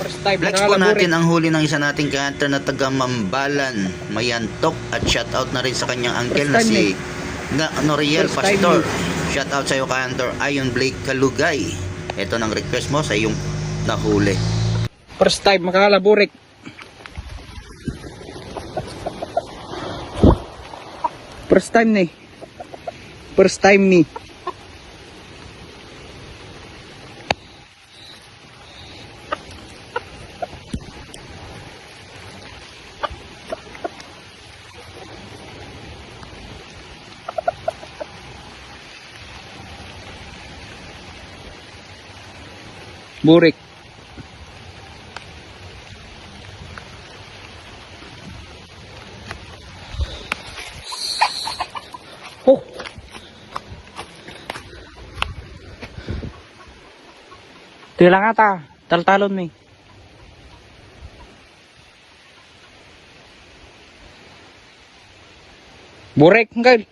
Flex po natin ang huli ng isa nating ka-hunter na taga Mambalan, Mayantok, at shoutout na rin sa kanyang uncle na si Noriel Pastor. Shoutout sa iyo ka-hunter Iron Blake Kalugay. Ito ng request mo sa iyong nahuli. First time makakalaburik. First time ni. First time ni. Burik. Oh. Tila nga ta, taltalon mi. Burik, enggak.